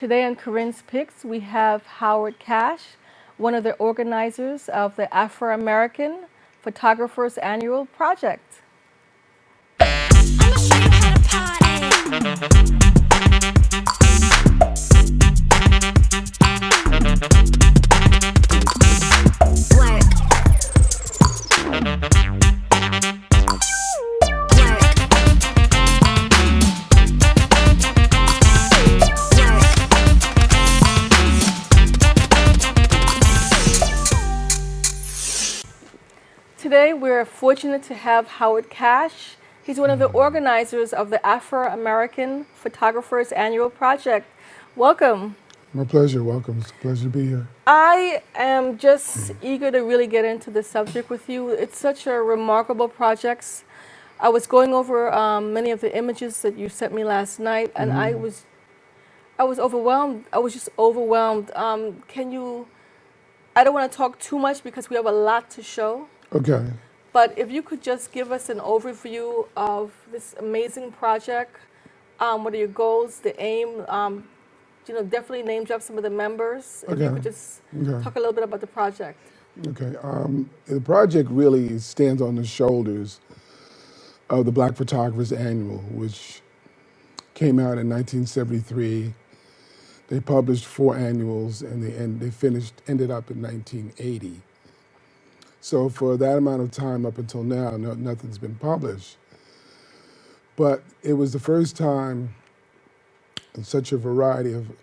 Today on Corinne's Picks, we have Howard Cash, one of the organizers of the Afro-American Photographers Annual Project. I'ma show you how to party. Work. Today, we're fortunate to have Howard Cash. He's one of the organizers of the Afro-American Photographers Annual Project. Welcome. My pleasure. Welcome. It's a pleasure to be here. I am just eager to really get into the subject with you. It's such a remarkable project. I was going over many of the images that you sent me last night, and I was overwhelmed. I was just overwhelmed. Can you? I don't want to talk too much because we have a lot to show. Okay. But if you could just give us an overview of this amazing project, what are your goals, the aim? Definitely name drop some of the members. If you Okay. could just Okay. talk a little bit about the project. Okay. The project really stands on the shoulders of the Black Photographers Annual, which came out in 1973. They published 4 annuals, and they ended up in 1980. So for that amount of time up until now, nothing's been published. But it was the first time such a variety of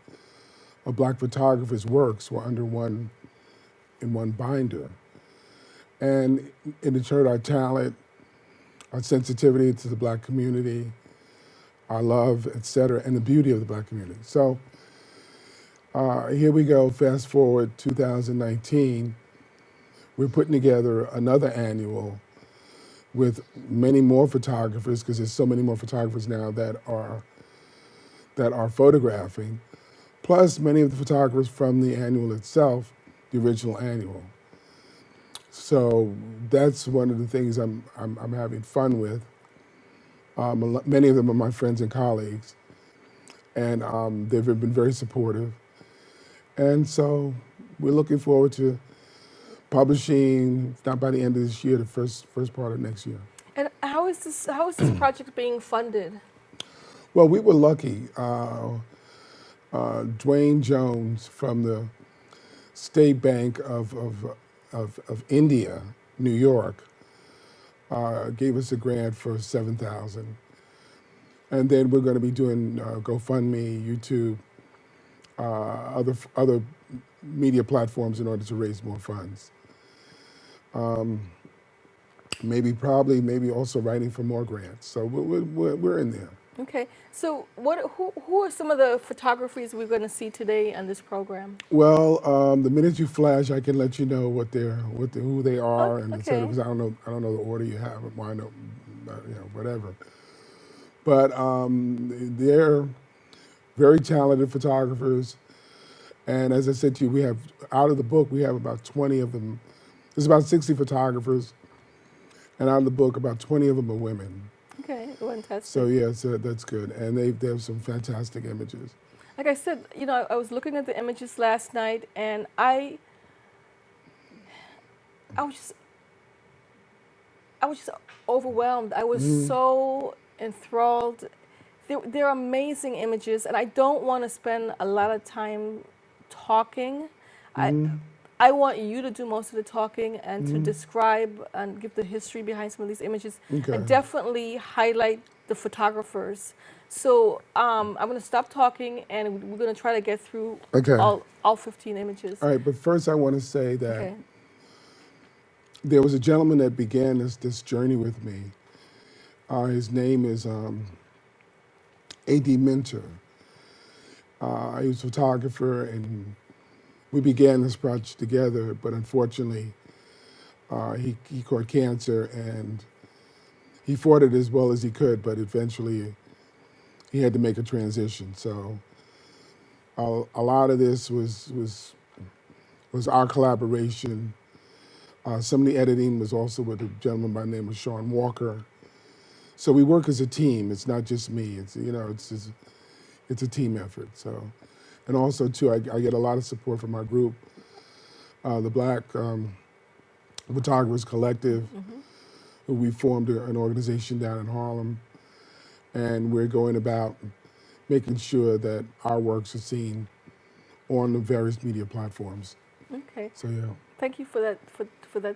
Black photographers' works were in one binder. And it showed our talent, our sensitivity to the Black community, our love, et cetera, and the beauty of the Black community. So here we go, fast forward 2019, we're putting together another annual with many more photographers, because there's so many more photographers now that are photographing, plus many of the photographers from the annual itself, the original annual. So that's one of the things I'm having fun with. Many of them are my friends and colleagues, and they've been very supportive. And so we're looking forward to publishing, if not by the end of this year, the first part of next year. And how is this project being funded? Well, we were lucky. Dwayne Jones from the State Bank of India, New York, gave us a grant for $7,000. And then we're going to be doing GoFundMe, YouTube, other media platforms in order to raise more funds. Maybe also writing for more grants. So we're in there. Okay, so who are some of the photographies we're going to see today on this program? Well, the minute you flash, I can let you know who they are, and et cetera, okay. because I don't know the order you have, or why no, whatever. But they're very talented photographers, and as I said to you, we have out of the book we have about 20 of them. There's about 60 photographers, and out of the book, about 20 of them are women. Okay, fantastic. So yeah, so that's good, and they have some fantastic images. Like I said, I was looking at the images last night, and I was just overwhelmed. I was so enthralled. They're amazing images, and I don't want to spend a lot of time talking. I want you to do most of the talking and to describe and give the history behind some of these images, Okay. and definitely highlight the photographers. So I'm going to stop talking, and we're going to try to get through Okay. all 15 images. All right, but first I want to say that Okay. there was a gentleman that began this journey with me. His name is A.D. Minter. He was a photographer, and we began this project together, but unfortunately, he caught cancer, and he fought it as well as he could, but eventually he had to make a transition. So a lot of this was our collaboration. Some of the editing was also with a gentleman by the name of Sean Walker. So we work as a team. It's not just me. It's a team effort. So And also, too, I get a lot of support from our group, the Black Photographers Collective, who we formed an organization down in Harlem, and we're going about making sure that our works are seen on the various media platforms. Okay. So yeah. Thank you for that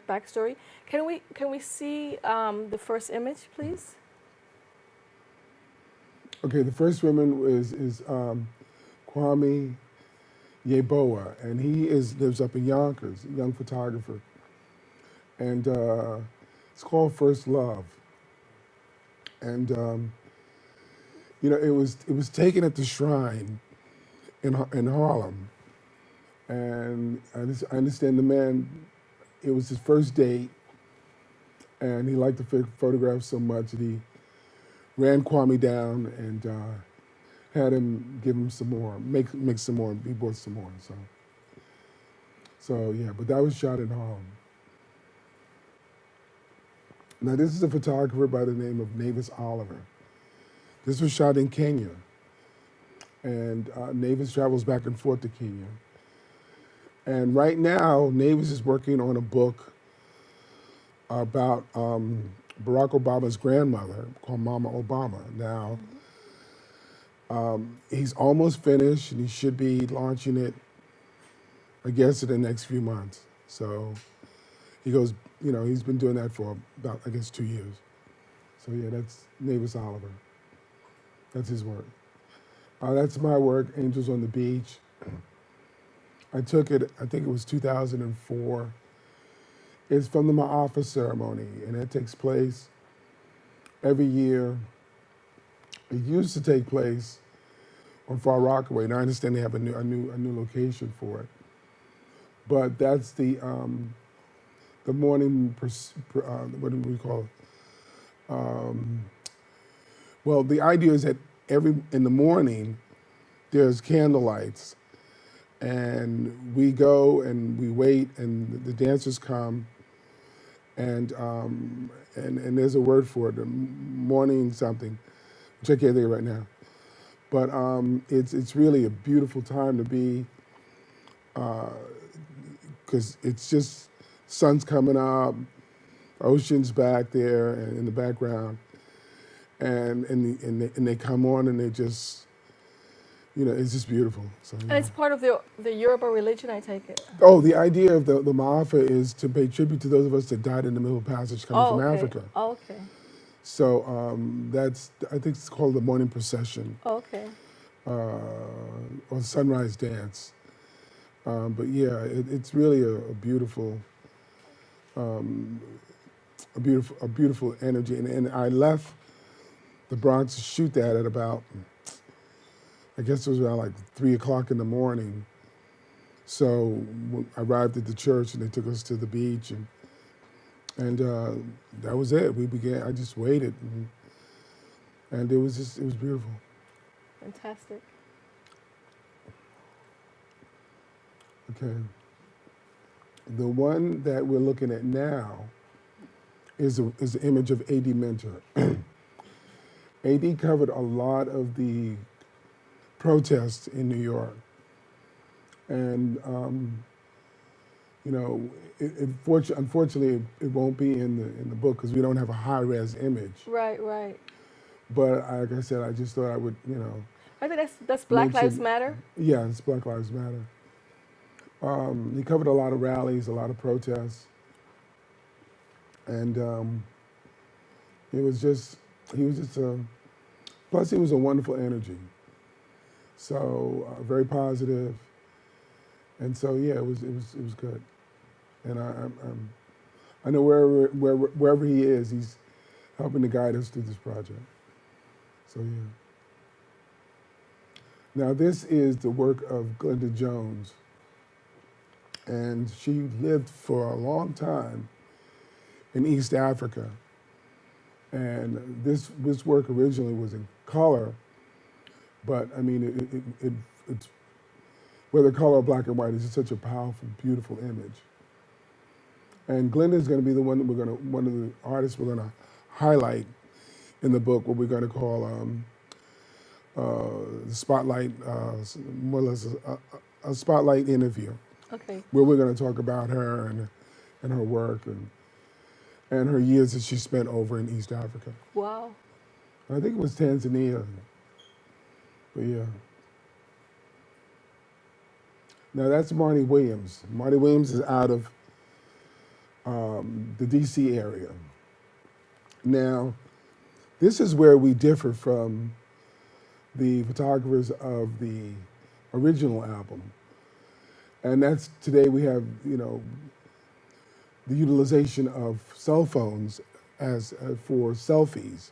backstory. Can we see the first image, please? Okay, the first woman is Kwame Yeboah, and he lives up in Yonkers, a young photographer, and it's called First Love, and it was taken at the Shrine in Harlem, and I understand the man. It was his first date, and he liked the photograph so much that he ran Kwame down and had him give him some more, make some more. He bought some more. So yeah, but that was shot in Harlem. Now this is a photographer by the name of Navis Oliver. This was shot in Kenya, and Navis travels back and forth to Kenya. And right now, Navis is working on a book about Barack Obama's grandmother called Mama Obama. Now, he's almost finished, and he should be launching it, I guess, in the next few months. So he goes, he's been doing that for about, I guess, 2 years. So yeah, that's Navis Oliver. That's his work. That's my work, Angels on the Beach. I took it, I think it was 2004. It's from the Ma'afa ceremony, and it takes place every year. It used to take place on Far Rockaway. Now I understand they have a new location for it, but that's the morning. What do we call it? Well, the idea is that in the morning there's candlelights, and we go and we wait, and the dancers come. And there's a word for it, morning something, which I can't think of right now. But it's really a beautiful time to be, because it's just sun's coming up, ocean's back there and in the background, and they come on and they just, it's just beautiful. So, And it's part of the Yoruba religion, I take it. Oh, the idea of the Ma'afa is to pay tribute to those of us that died in the Middle Passage coming from Okay. Africa. Oh, okay. So I think it's called the morning procession, Oh, okay. or sunrise dance. But yeah, it's really a beautiful, a beautiful energy. And I left the Bronx to shoot that at about, I guess it was around like 3 o'clock in the morning. So when I arrived at the church, and they took us to the beach, and that was it. We began. I just waited, and it was beautiful. Fantastic. Okay. The one that we're looking at now is the image of A.D. Mentor. A.D. covered a lot of the protests in New York, and unfortunately, it won't be in the book because we don't have a high-res image. Right, right. But like I said, I just thought I would, I think that's Black Lives mention- Matter. Yeah, it's Black Lives Matter. He covered a lot of rallies, a lot of protests, and he was just plus he was a wonderful energy. So very positive, and so yeah, it was good, and I know wherever he is, he's helping to guide us through this project. So yeah. Now this is the work of Glenda Jones, and she lived for a long time in East Africa, and this work originally was in color. But I mean, it's whether color or black and white, it's just such a powerful, beautiful image. And Glenda is going to be the one that one of the artists we're going to highlight in the book, what we're going to call spotlight, more or less a spotlight interview Okay. where we're going to talk about her and her work and her years that she spent over in East Africa. Wow. I think it was Tanzania, but yeah. Now that's Marty Williams. Marty Williams is out of the DC area. Now, this is where we differ from the photographers of the original album. And that's today we have, the utilization of cell phones as for selfies,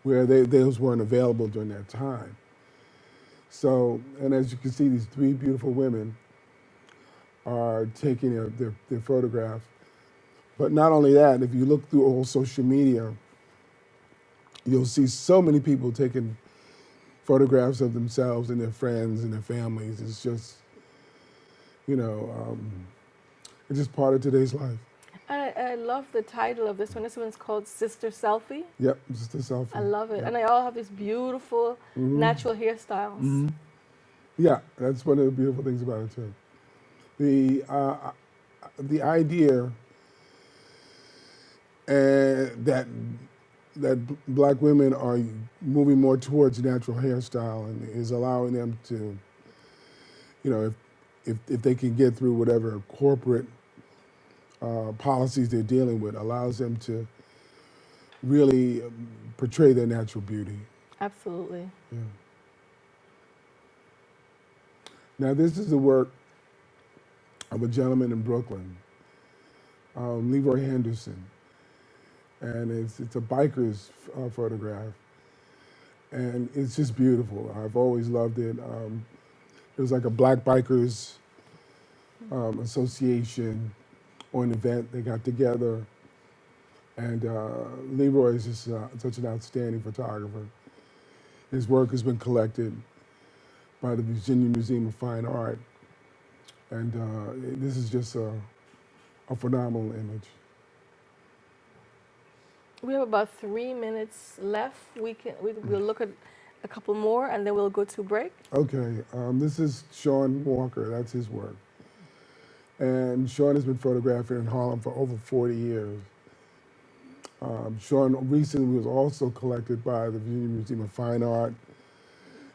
where those weren't available during that time. So, and as you can see, these three beautiful women are taking their photograph. But not only that, if you look through all social media, you'll see so many people taking photographs of themselves and their friends and their families. It's just, it's just part of today's life. I love the title of this one. This one's called Sister Selfie. Yep, just a selfie. I love it. Yep. And they all have these beautiful natural hairstyles. Yeah, that's one of the beautiful things about it too. The idea that black women are moving more towards natural hairstyle and is allowing them to, if they can get through whatever corporate policies they're dealing with, allows them to really portray their natural beauty. Absolutely. Yeah. Now this is the work of a gentleman in Brooklyn, Leroy Henderson. And it's a biker's photograph, and it's just beautiful. I've always loved it. It was like a Black Bikers Association or an event. They got together, and Leroy is just such an outstanding photographer. His work has been collected by the Virginia Museum of Fine Art, and this is just a phenomenal image. We have about 3 minutes left. We'll look at a couple more, and then we'll go to break. Okay, this is Sean Walker. That's his work. And Sean has been photographing in Harlem for over 40 years. Sean recently was also collected by the Virginia Museum of Fine Art,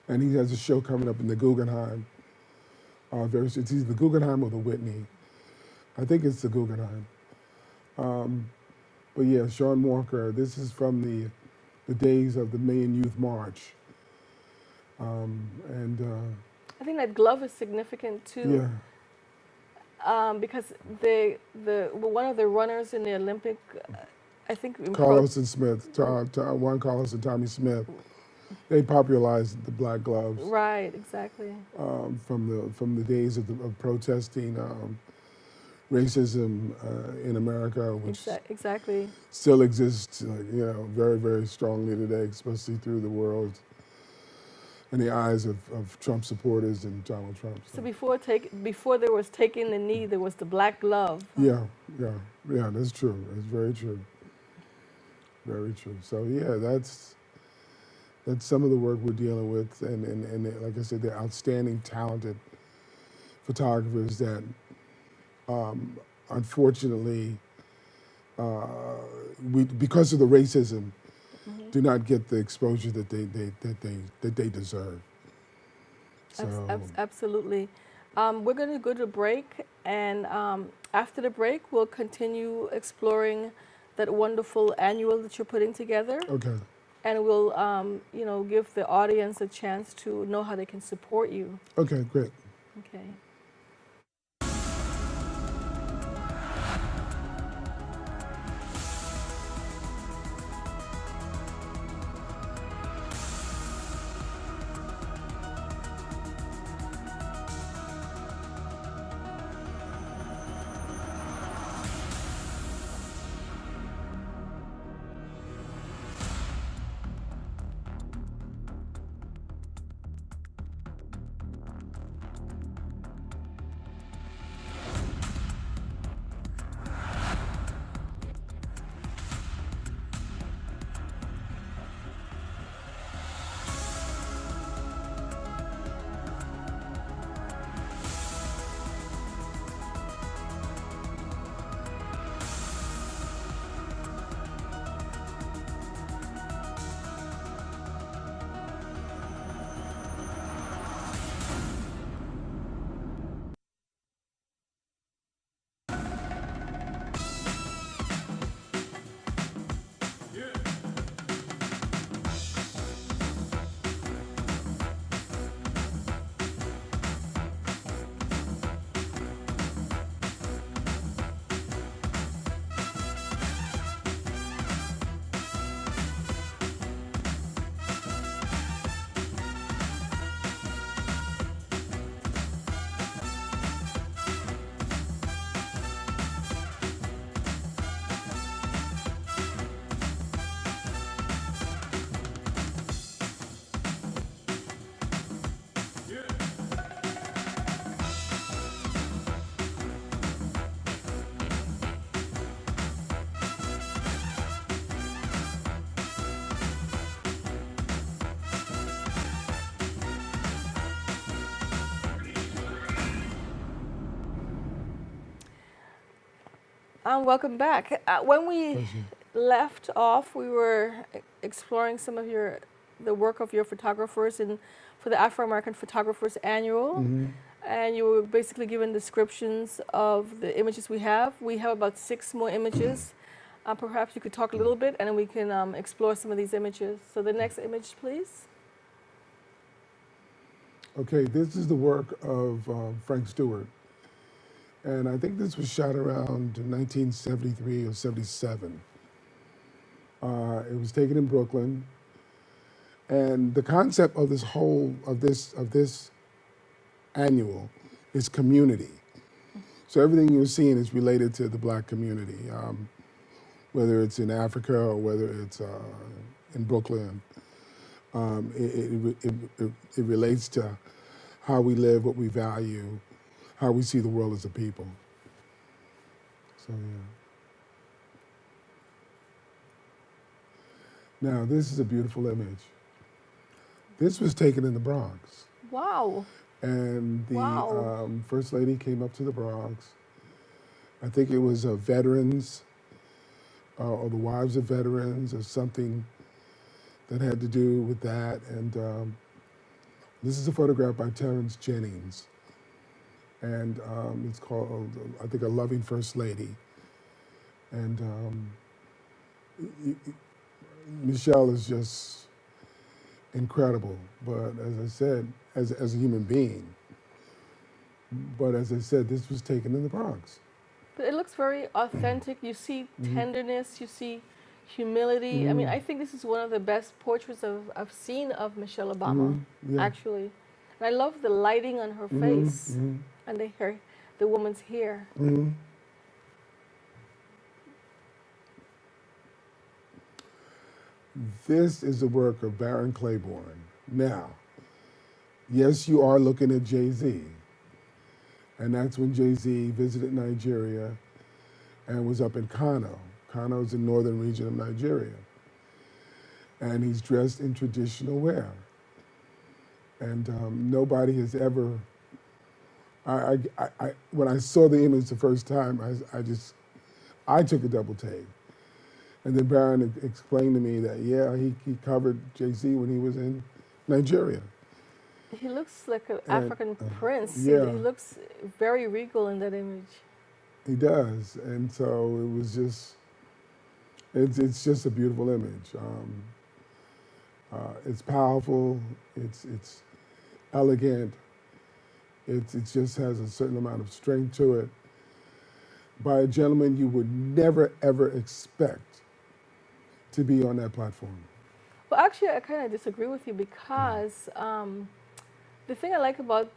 and he has a show coming up in the Guggenheim. It's either the Guggenheim or the Whitney. I think it's the Guggenheim. But yeah, Sean Walker, this is from the days of the Million Youth March. I think that glove is significant too. Yeah, Because one of the runners in the Olympic, I think in Carlos and Smith, Juan Carlos and Tommy Smith, they popularized the black gloves. Right, exactly. From the days of protesting racism in America, which Exactly. still exists, very, very strongly today, especially through the world, in the eyes of Trump supporters and Donald Trump. So before there was taking the knee, there was the black glove. Yeah, that's true. That's very true. Very true. So yeah, that's some of the work we're dealing with, and like I said, they're outstanding, talented photographers that, unfortunately, because of the racism, do not get the exposure that they deserve. So, Absolutely. We're going to go to break, and after the break, we'll continue exploring that wonderful annual that you're putting together. okay. And we'll, give the audience a chance to know how they can support you. Okay, great. Okay. Welcome back. When we Thank you. left off, we were exploring some of the work of your photographers for the Afro American Photographers Annual, and you were basically given descriptions of the images we have. We have about 6 more images. Perhaps you could talk a little bit, and then we can explore some of these images. So the next image, please. Okay, this is the work of Frank Stewart. And I think this was shot around 1973 or 77. It was taken in Brooklyn. And the concept of this annual is community. So everything you're seeing is related to the black community, whether it's in Africa or whether it's in Brooklyn. It relates to how we live, what we value, how we see the world as a people. So yeah. Now this is a beautiful image. This was taken in the Bronx, Wow. and the Wow. First Lady came up to the Bronx. I think it was veterans or the wives of veterans or something that had to do with that. And this is a photograph by Terrence Jennings. And it's called, I think, A Loving First Lady. And Michelle is just incredible, but as I said, as a human being. But as I said, this was taken in the Bronx. But it looks very authentic. You see tenderness, you see humility. I mean, I think this is one of the best portraits I've seen of Michelle Obama, Yeah. actually. And I love the lighting on her face and the woman's hair. This is the work of Baron Claiborne. Now, yes, you are looking at Jay-Z. And that's when Jay-Z visited Nigeria and was up in Kano. Kano is the northern region of Nigeria. And he's dressed in traditional wear. And nobody has ever, when I saw the image the first time, I took a double take. And then Baron explained to me that, yeah, he covered Jay-Z when he was in Nigeria. He looks like an And, African prince. yeah. He looks very regal in that image. He does. And so it was just, it's just a beautiful image. It's powerful, it's elegant, it just has a certain amount of strength to it by a gentleman you would never, ever expect to be on that platform. Well, actually, I kind of disagree with you because the thing I like about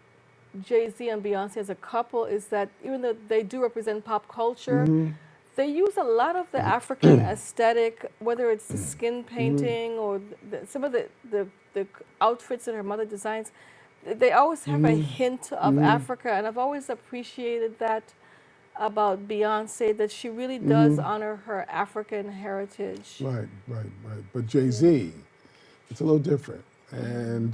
Jay-Z and Beyonce as a couple is that even though they do represent pop culture, they use a lot of the African aesthetic, whether it's the skin painting or some of the outfits that her mother designs. They always have a hint of Africa, and I've always appreciated that about Beyonce, that she really does honor her African heritage. Right. But Jay-Z, it's a little different. And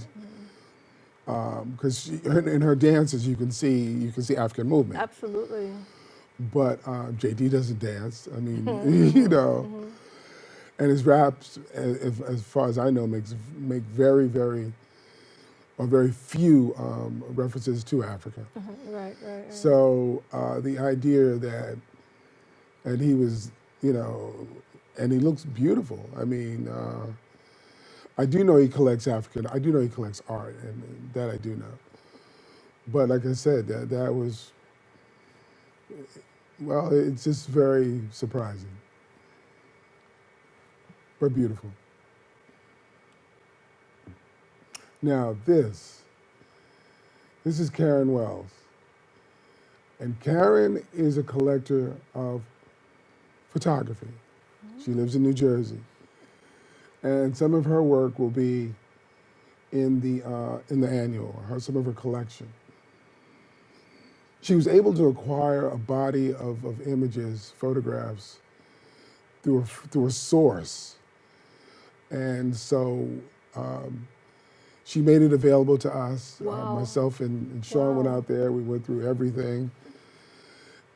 because in her dances, you can see African movement. Absolutely. But JD doesn't dance. I mean, you know, and his raps, as far as I know, make very few references to Africa. Right. So the idea that, and he was, you know, and he looks beautiful. I mean, I do know he collects I do know he collects art, and that I do know. But like I said, that was, well, it's just very surprising, but beautiful. Now this is Karen Wells. And Karen is a collector of photography. She lives in New Jersey. And some of her work will be in the annual, some of her collection. She was able to acquire a body of images, photographs, through a source. And so she made it available to us. Wow. Myself and Sean went out there. We went through everything.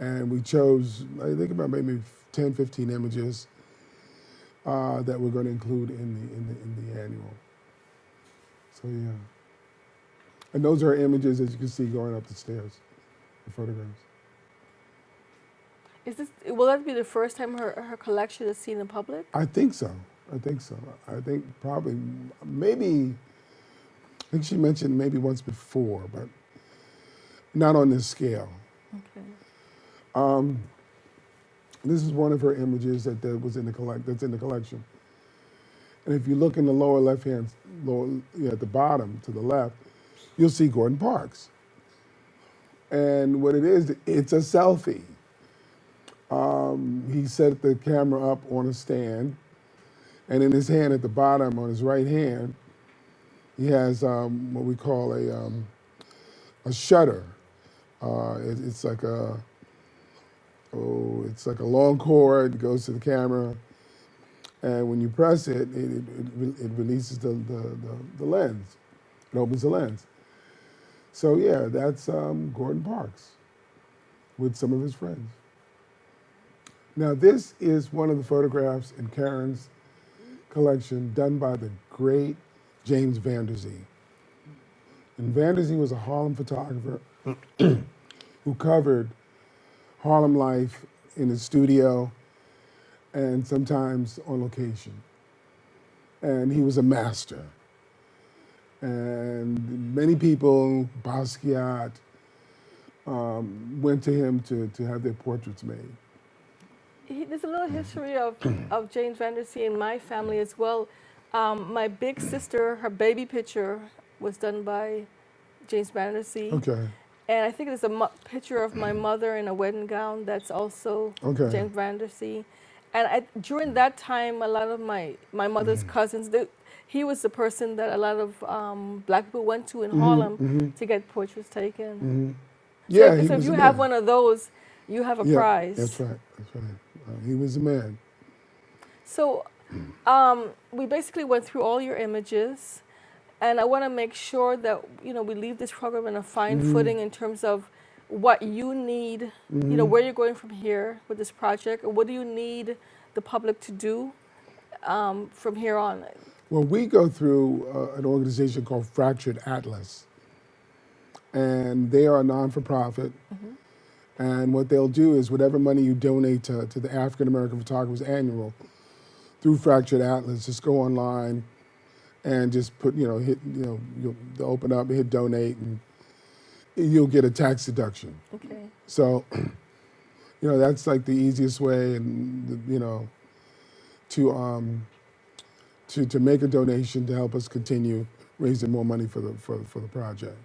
And we chose, I think about maybe 10, 15 images that we're going to include in the annual. So yeah. And those are images, as you can see, going up the stairs, the photographs. Will that be the first time her collection is seen in public? I think so. I think so. I think probably, maybe, I think she mentioned maybe once before, but not on this scale. Okay. This is one of her images that's in the collection. And if you look in the lower left hand, at the bottom to the left, you'll see Gordon Parks. And what it is, it's a selfie. He set the camera up on a stand, and in his hand at the bottom, on his right hand, he has what we call a shutter. It's like it's like a long cord. It goes to the camera, and when you press it, it releases the lens. It opens the lens. So yeah, that's Gordon Parks with some of his friends. Now this is one of the photographs in Karen's collection done by the great James Vanderzee. And Vanderzee was a Harlem photographer who covered Harlem life in his studio and sometimes on location. And he was a master. And many people, Basquiat, went to him to have their portraits made. There's a little history of James Vanderzee in my family as well. My big sister, her baby picture was done by James Vanderzee. Okay. And I think there's a picture of my mother in a wedding gown that's also Okay. James Vanderzee. And during that time, a lot of my mother's cousins, he was the person that a lot of black people went to in Harlem to get portraits taken. Yeah, So if you have one of those, you have a prize. That's right. That's right. He was a man. So we basically went through all your images, and I want to make sure that we leave this program in a fine footing in terms of what you need, where you're going from here with this project, or what do you need the public to do from here on? Well, we go through an organization called Fractured Atlas, and they are a non-for-profit. And what they'll do is whatever money you donate to the African American Photographers Annual through Fractured Atlas, just go online and just put, hit, you'll open up, hit donate, and you'll get a tax deduction. Okay. So, that's like the easiest way, and to make a donation to help us continue raising more money for the project.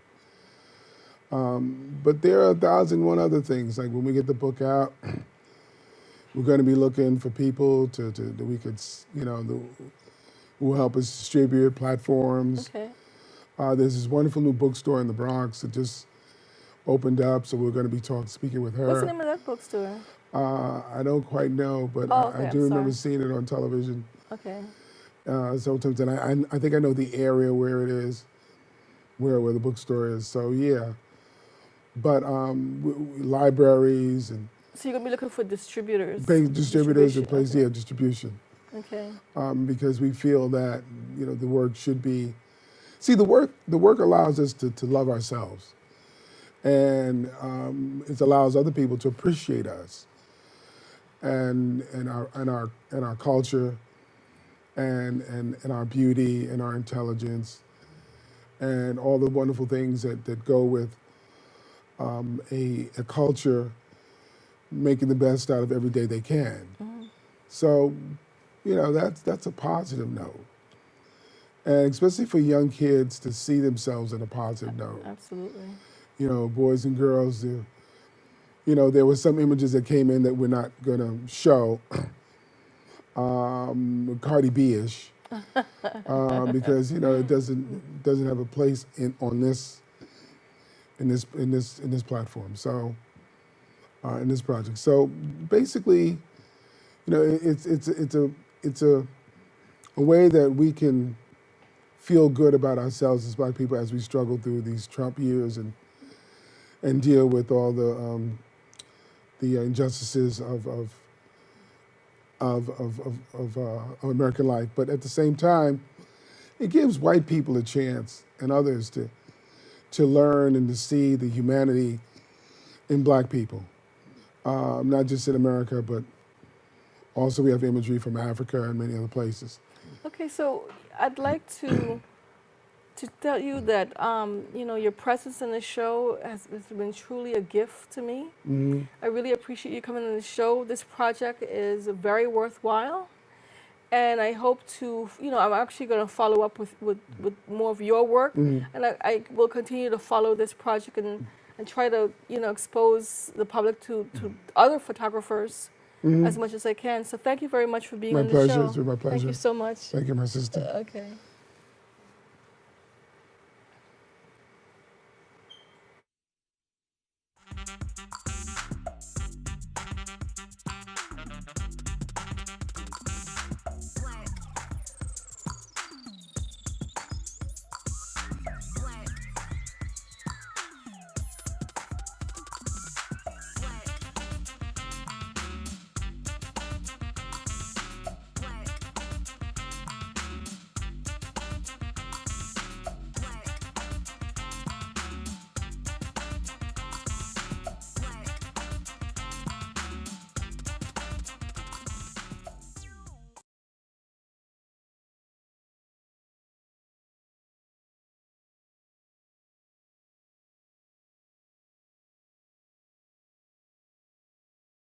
But there are 1,001 other things. Like when we get the book out, we're going to be looking for people that we could, who will help us distribute platforms. Okay. There's this wonderful new bookstore in the Bronx that just opened up, so we're going to be speaking with her. What's the name of that bookstore? I don't quite know, but Okay, I do remember sorry. seeing it on television. Okay. Sometimes, and I think I know the area where it is, where the bookstore is. So yeah. But libraries and So you're gonna be looking for distributors. distributors and places, Distribution, distribution. Okay. Because we feel that the work should be. See, the work allows us to love ourselves, and it allows other people to appreciate us, and our culture, and our beauty and our intelligence, and all the wonderful things that go with a culture making the best out of every day they can. So, that's a positive note. And especially for young kids to see themselves in a positive note. Absolutely. Boys and girls, there were some images that came in that we're not going to show, Cardi B-ish, because, it doesn't have a place in this platform. So, in this project. So basically, it's a way that we can feel good about ourselves as Black people as we struggle through these Trump years and deal with all the injustices of American life. But at the same time, it gives white people a chance and others to learn and to see the humanity in black people, not just in America, but also we have imagery from Africa and many other places. Okay, so I'd like to tell you that your presence in the show has been truly a gift to me. I really appreciate you coming on the show. This project is very worthwhile, and I hope to, I'm actually going to follow up with more of your work, and I will continue to follow this project and try to, expose the public to other photographers as much as I can. So thank you very much for being My on the pleasure. show. It's been my pleasure. Thank you so much. Thank you, my sister. Okay.